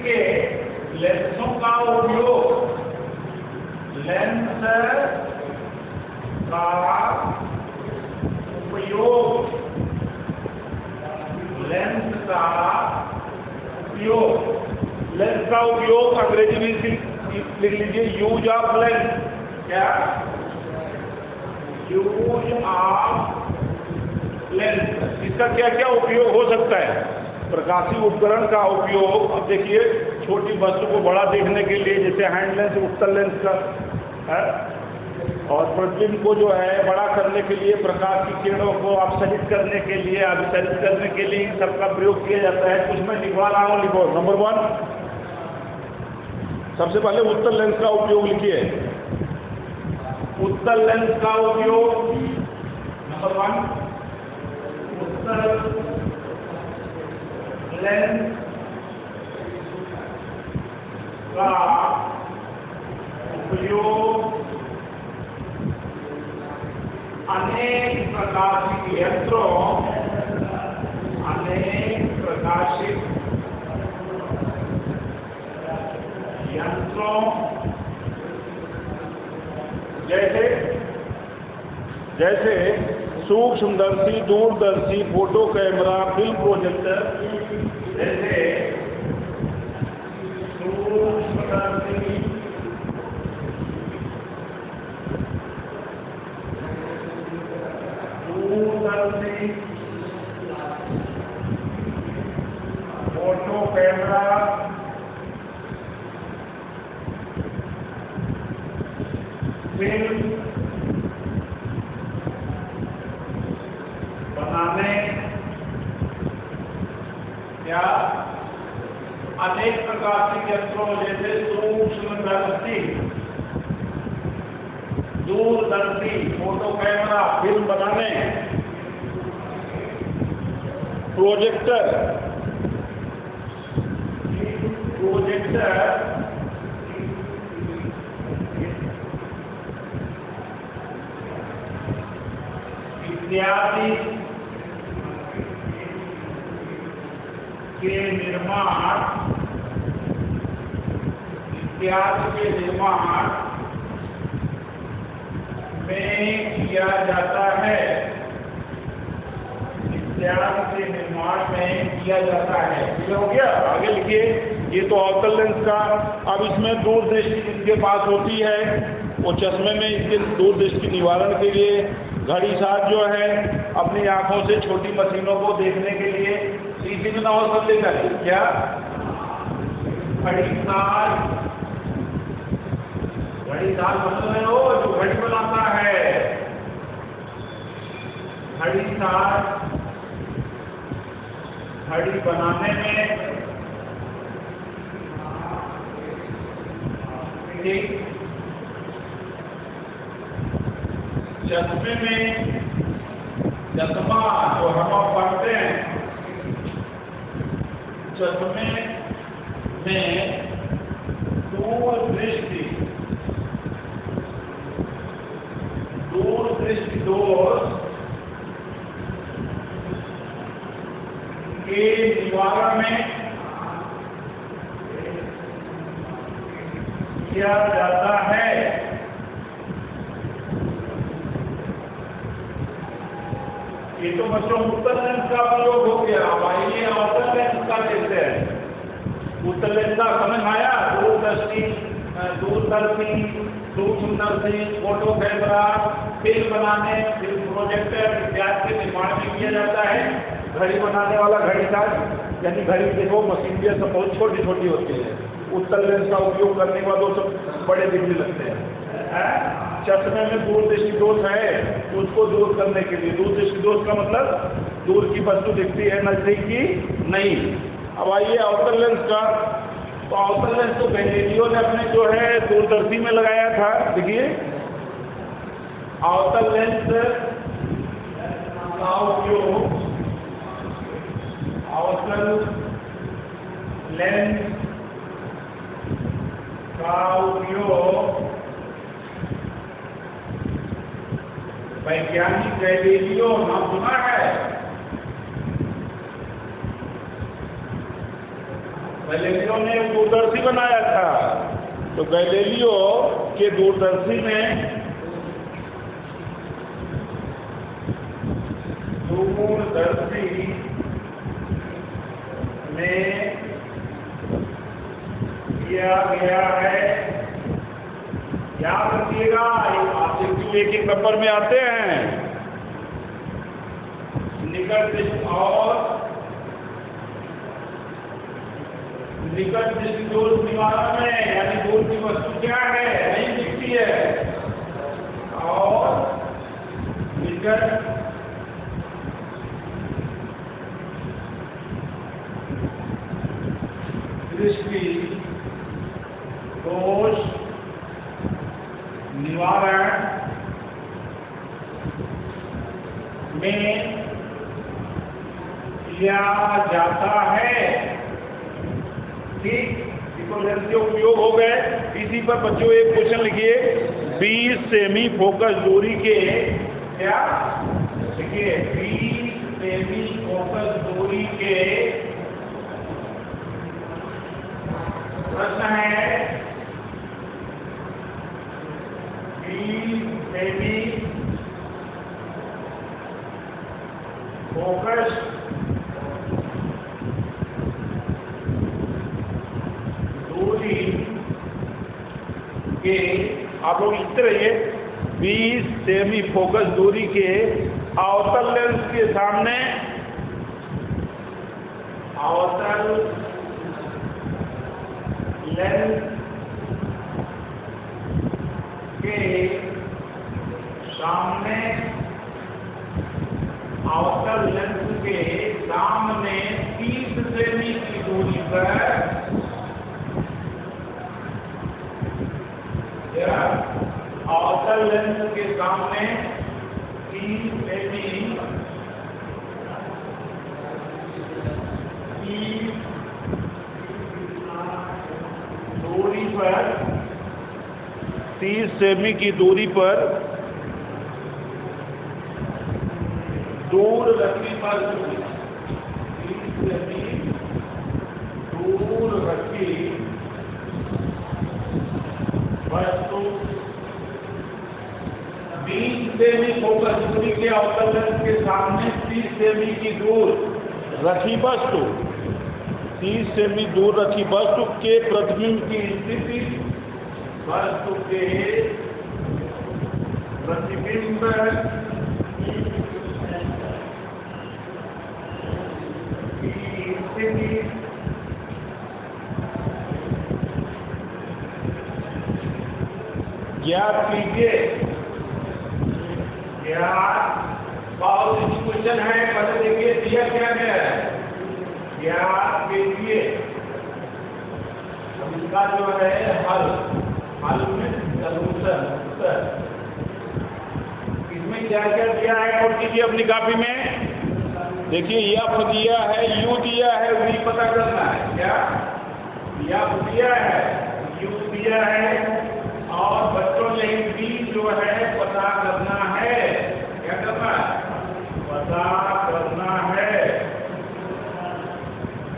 के लेंसों का उपयोग, लेंस का उपयोग, लेंस का उपयोग, लेंस का उपयोग अंग्रेजी में लिख लीजिए, यूज ऑफ लेंस। क्या? Use of lens. इसका क्या क्या उपयोग हो सकता है? प्रकाशीय उपकरण का उपयोग, अब देखिए छोटी वस्तु को बड़ा देखने के लिए, जैसे हैंड लेंस, उत्तल लेंस का है, और प्रतिबिंब को जो है बड़ा करने के लिए, प्रकाश की किरणों को अपसरित करने के लिए, अभिसरित करने के लिए इन सबका प्रयोग किया जाता है। कुछ मैं लिखवा रहा हूँ, लिखो। नंबर 1, सबसे पहले उत्तल लेंस का उपयोग लिखिए। उत्तल लेंस का उपयोग, नंबर 1, उत्तल लेंस का उपयोग अनेक प्रकाशिक यंत्रों, अनेक प्रकाशिक यंत्रों, जैसे सूक्ष्मदर्शी, दूरदर्शी, फोटो कैमरा, फिल्म प्रोजेक्टर, जैसे सूक्ष्मदर्शी, दूरदर्शी, फोटो कैमरा, फिल्म बनाने या अनेक प्रकाशिक यंत्रों, जैसे सूक्ष्मदर्शी, दूरदर्शी, फोटो कैमरा, फिल्म बनाने, प्रोजेक्टर, इत्यादि के निर्माण में किया जाता है। इत्यादि के निर्माण में किया जाता है। ठीक हो गया? आगे लिखिए। ये तो अवतल लेंस का। अब इसमें दूरदृष्टि जिनके पास होती है, वो चश्मे में इसके दूरदृष्टि के निवारण के लिए घड़ी साथ जो है अपनी आंखों से छोटी मशीनों को देखने के लिए, सीधी में ना हो सकता है क्या? घड़ी साथ समझ रहे हो? जो घड़ी बनाता है, घड़ी साथ घड़ी बनाने में चश्मे में, चश्मा जो हम पढ़ते हैं, चश्मे में दूरदृष्टि दोष के निवारण में किया जाता है। ये तो बच्चों उत्तल लेंस का प्रयोग हो गया। अब आइए अवतल लेंस का देखते हैं। उत्तल लेंस का समझ आया? दूरदर्शी, सूक्ष्मदर्शी, फोटो कैमरा, फिल्म बनाने, फिल्म प्रोजेक्टर इत्यादि के निर्माण में किया जाता है। घड़ी बनाने वाला घड़ी साथ, यानी घड़ी देखो मशीन सब बहुत छोटी छोटी होती है। उत्तल लेंस का उपयोग करने के बाद वो सब बड़े दिखने लगते हैं। चश्मे में दूरदृष्टि दोष है, उसको दूर करने के लिए, दूरदृष्टि दोष का मतलब दूर की वस्तु दिखती है, नजदीक की नहीं। अब आइए अवतल लेंस का। तो अवतल लेंस तो गैलीलियो ने अपने जो है दूरदर्शी में लगाया था। देखिए अवतल लेंस का उपयोग, अवतल लेंस का उपयोग वैज्ञानिक गैलीलियो नाम सुना है? गैलीलियो ने दूरदर्शी बनाया था, तो गैलीलियो के दूरदर्शी में किया गया है। याद रखिएगा, ऑब्जेक्टिव एक एक नंबर में आते हैं। निकट दृष्टि और निकट दृष्टि दोष निवारण में, यानी दूर की वस्तु क्या है, नहीं दिखती है, और निकट दृष्टि दोष निवारण में किया जाता है। ठीक, इक्विवेलेंस के उपयोग हो गए। इसी पर बच्चों एक क्वेश्चन लिखिए, 20 सेमी फोकस दूरी के, क्या लिखिए, 20 सेमी फोकस दूरी के प्रश्न है, 20 सेमी फोकस दूरी के, आप लोग लिखते रहिए, 20 सेमी फोकस दूरी के अवतल लेंस के सामने, अवतल लेंस के सामने, अवतल लेंस के सामने 30 सेमी की दूरी पर, अवतल लेंस के सामने 30 सेमी की दूरी पर, 30 सेमी की दूरी पर दूर रखी वस्तु, 30 सेमी दूर रखी वस्तु, 20 सेमी फोकस दूरी के अवतल लेंस के सामने 30 सेमी की दूर रखी वस्तु, 30 सेमी दूर रखी वस्तु के प्रतिबिंब की स्थिति, वस्तु के प्रतिबिंब की स्थिति ज्ञात कीजिए। ज्ञात, बहुत ही क्वेश्चन है, पहले देखिए दिया क्या गया है, ज्ञात कीजिए। अब इसका जो है हल, हल में सॉल्यूशन, इसमें क्या क्या दिया है नोट कीजिए अपनी कॉपी में। देखिए एफ दिया है, यू दिया है, वी पता करना है, क्या एफ दिया है, यू दिया है, और बच्चों ने वी जो है पता करना है। क्या करना है, पता करना है।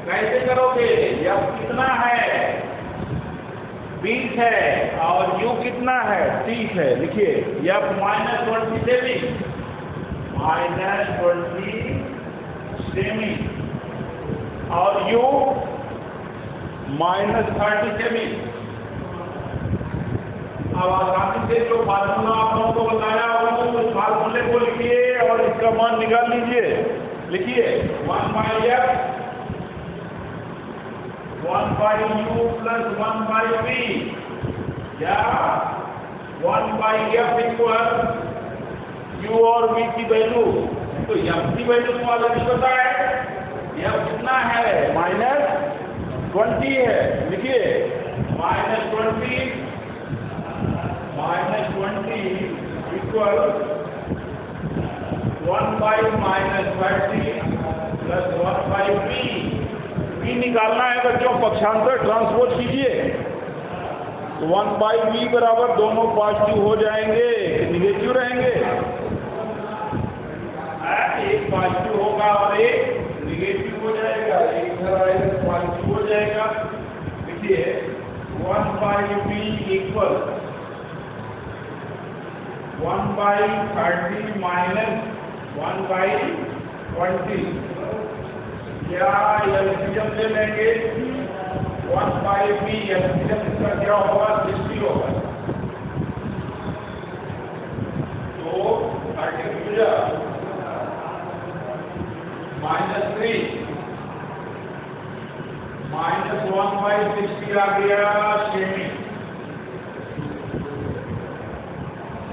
कैसे करोगे, एफ कितना है, 20 है, और यू कितना है, 30 है। लिखिए एफ -20 सेमी, -20 सेमी, और यू -30 सेमी। अब आसानी से जो फार्मूला आप लोगों को बताया हो, उस फार्मूले को लिखिए और इसका मान निकाल लीजिए। लिखिए 1/f 1/u + 1/v, या 1/f इक्वल u और v की वैल्यू। तो f की वैल्यू को ऑलरेडी पता है, f कितना है, -20 है। लिखिए -20 इक्वल 1/-30 + 1/v। v निकालना है बच्चों, पक्षांतर ट्रांसपोज कीजिए, तो 1/v बराबर दोनों पॉजिटिव हो जाएंगे, निगेटिव रहेंगे, एक पॉजिटिव होगा और एक निगेटिव हो जाएगा, एक इधर आएगा पॉजिटिव हो जाएगा। लीजिए 1/b इक्वल 1/30 माइनस 1/20 या एलसीएम ले लेंगे 1/b एलसीएम इसका क्या होगा 60 होगा। तो 30 माइनस 3 माइनस 1/60 आ गया सेमी।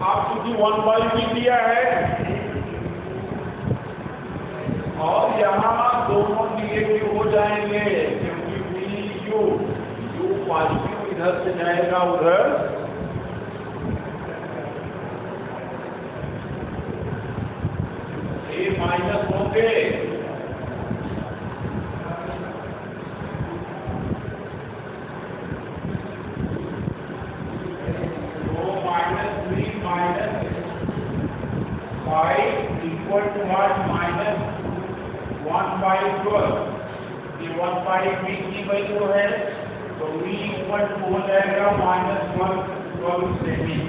आप चूंकि 1/b दिया है और यहाँ दोनों निगेटिव हो जाएंगे क्योंकि यू पॉजिटिव इधर से जाएगा उधर, ये माइनस होंगे। तो -3 माइनस 5 इक्वल टू माइनस 1/12। ये 1/b की वैल्यू है तो v इक्वल टू हो जाएगा -12 सेमी।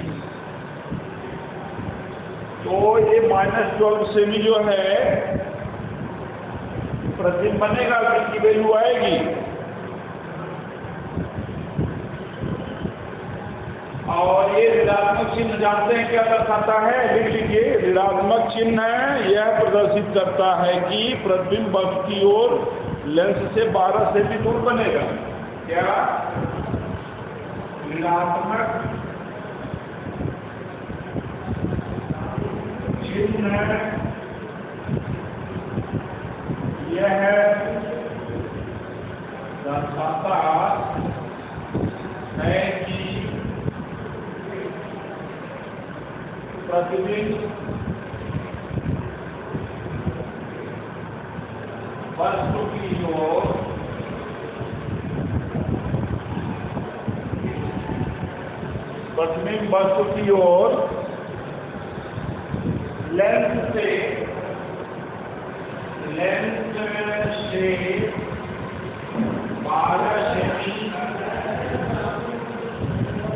तो ये -12 सेमी जो है प्रतिबिंब बनेगा, v की वैल्यू आएगी और ये ऋणात्मक चिन्ह जानते हैं क्या दर्शाता है, लिख लीजिए। ऋणात्मक चिन्ह यह प्रदर्शित करता है कि प्रतिबिंब बल्ब की ओर लेंस से 12 सेमी दूर बनेगा। क्या ऋणात्मक चिन्ह यह दर्शाता है कि प्रतिबिंब वस्तु की ओर लेंस से 12 सेमी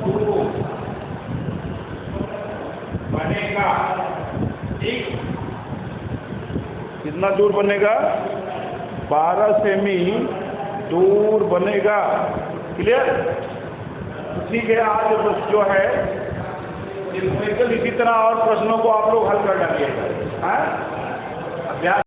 दूर बनेगा। ठीक, कितना दूर बनेगा? 12 सेमी दूर बनेगा। क्लियर? ठीक है, आज बस जो है इसी तरह और प्रश्नों को आप लोग हल कर डालिएगा। अभ्यास